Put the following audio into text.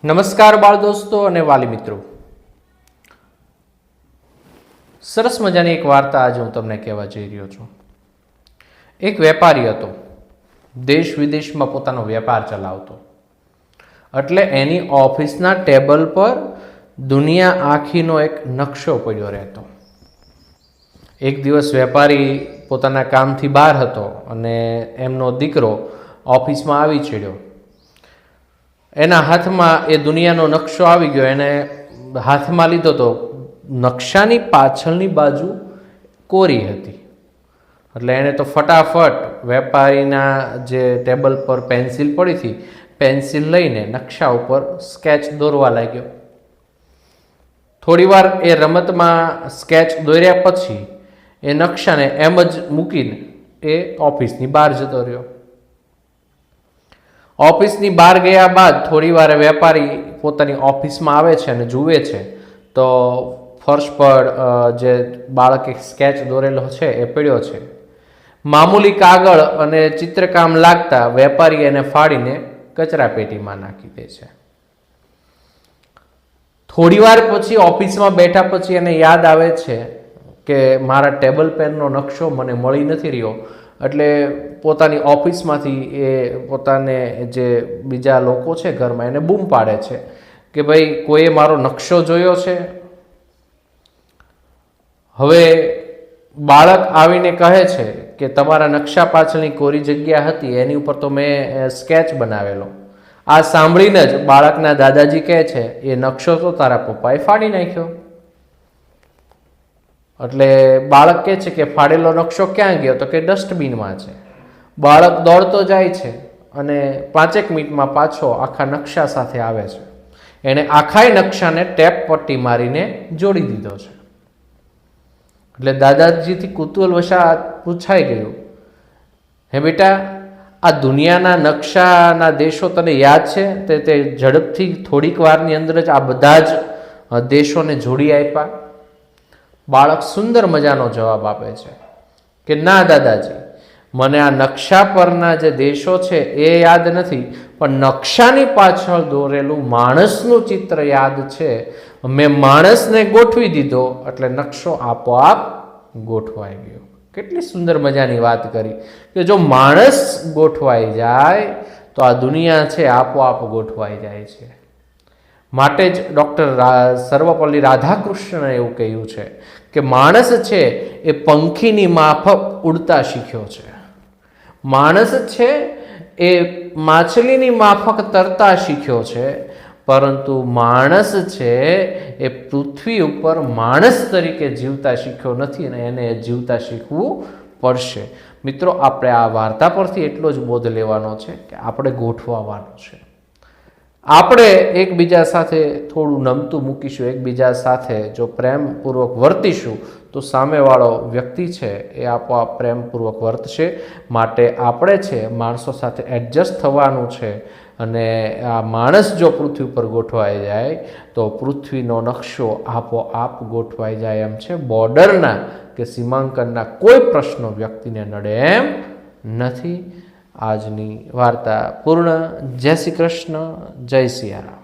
નમસ્કાર બાળ દોસ્તો અને વાલી મિત્રો, સરસ મજાની એક વાર્તા આજે હું તમને કહેવા જઈ રહ્યો છું. એક વેપારી હતો, દેશ વિદેશમાં પોતાનો વેપાર ચલાવતો. એટલે એની ઓફિસના ટેબલ પર દુનિયા આખીનો એક નકશો પડ્યો રહેતો. એક દિવસ વેપારી પોતાના કામથી બહાર હતો અને એમનો દીકરો ઓફિસમાં આવી ચડ્યો. એના હાથમાં એ દુનિયાનો નકશો આવી ગયો. એને હાથમાં લીધો તો નકશાની પાછળની બાજુ કોરી હતી. એટલે એણે તો ફટાફટ વેપારીના જે ટેબલ પર પેન્સિલ પડી હતી, પેન્સિલ લઈને નકશા ઉપર સ્કેચ દોરવા લાગ્યો. થોડીવાર એ રમતમાં સ્કેચ દોર્યા પછી એ નકશાને એમ જ મૂકીને એ ઓફિસની બહાર જતો રહ્યો. ઓફિસની બહાર ગયા બાદ થોડી વાર વેપારી પોતાની ઓફિસમાં આવે છે અને જુએ છે તો ફર્શ પર જે બાળકે સ્કેચ દોરેલો છે એ પડ્યો છે. મામૂલી કાગળ અને ચિત્રકામ લાગતા વેપારી એને ફાડીને કચરા પેટીમાં નાખી દે છે. થોડી વાર પછી ઓફિસમાં બેઠા પછી એને યાદ આવે છે કે મારા ટેબલ પેનનો નકશો મને મળી નથી રહ્યો. એટલે પોતાની ઓફિસમાંથી એ પોતાને જે બીજા લોકો છે ઘરમાં એને બૂમ પાડે છે કે ભાઈ કોઈએ મારો નકશો જોયો છે. હવે બાળક આવીને કહે છે કે તમારા નકશા પાછળની કોરી જગ્યા હતી એની ઉપર તો મેં સ્કેચ બનાવેલો. આ સાંભળીને જ બાળકના દાદાજી કહે છે એ નકશો તો તારા પપ્પાએ ફાડી નાખ્યો. એટલે બાળક કહે છે કે ફાડેલો નકશો ક્યાં ગયો? તો કે ડસ્ટબિનમાં છે. બાળક દોડતો જાય છે અને 5 મિનિટમાં પાછો આખા નકશા સાથે આવે છે. એણે આખાય નકશાને ટેપ પટ્ટી મારીને જોડી દીધો છે. એટલે દાદાજીથી કુતૂહલવશાત પૂછાઈ ગયું, હે બેટા, આ દુનિયાના નકશાના દેશો તને યાદ છે? તે ઝડપથી થોડીક વારની અંદર જ આ બધા જ દેશોને જોડી આપ્યા. બાળક સુંદર મજાનો જવાબ આપે છે કે ના દાદાજી, મને આ નકશા પરના જે દેશો છે એ યાદ નથી, પણ નકશાની પાછળ દોરેલું માણસનું ચિત્ર યાદ છે. મેં માણસને ગોઠવી દીધો એટલે નકશો આપોઆપ ગોઠવાઈ ગયો. કેટલી સુંદર મજાની વાત કરી કે જો માણસ ગોઠવાઈ જાય તો આ દુનિયા છે આપોઆપ ગોઠવાઈ જાય છે. માટે જ ડૉક્ટર સર્વપલ્લી રાધાકૃષ્ણને એવું કહ્યું છે કે માણસ છે એ પંખીની માફક ઉડતા શીખ્યો છે. માણસ છે એ માછલીની માફક તરતા શીખ્યો છે, પરંતુ માણસ છે એ પૃથ્વી ઉપર માણસ તરીકે જીવતા શીખ્યો નથી અને એને જીવતા શીખવું પડશે. મિત્રો, આપણે આ વાર્તા પરથી એટલો જ બોધ લેવાનો છે કે આપણે ગોઠવાવાનું છે. આપણે એકબીજા સાથે થોડું નમતું મૂકીશું, એકબીજા સાથે જો પ્રેમપૂર્વક વર્તીશું તો સામેવાળો વ્યક્તિ છે એ આપોઆપ પ્રેમપૂર્વક વર્તશે. માટે આપણે છે માણસો સાથે એડજસ્ટ થવાનું છે. અને આ માણસ જો પૃથ્વી ઉપર ગોઠવાઈ જાય તો પૃથ્વીનો નકશો આપોઆપ ગોઠવાઈ જાય એમ છે. બોર્ડરના કે સીમાંકનના કોઈ પ્રશ્નો વ્યક્તિને નડે એમ નથી. આજની વાર્તા પૂર્ણ. જય શ્રી કૃષ્ણ, જય સિયારામ.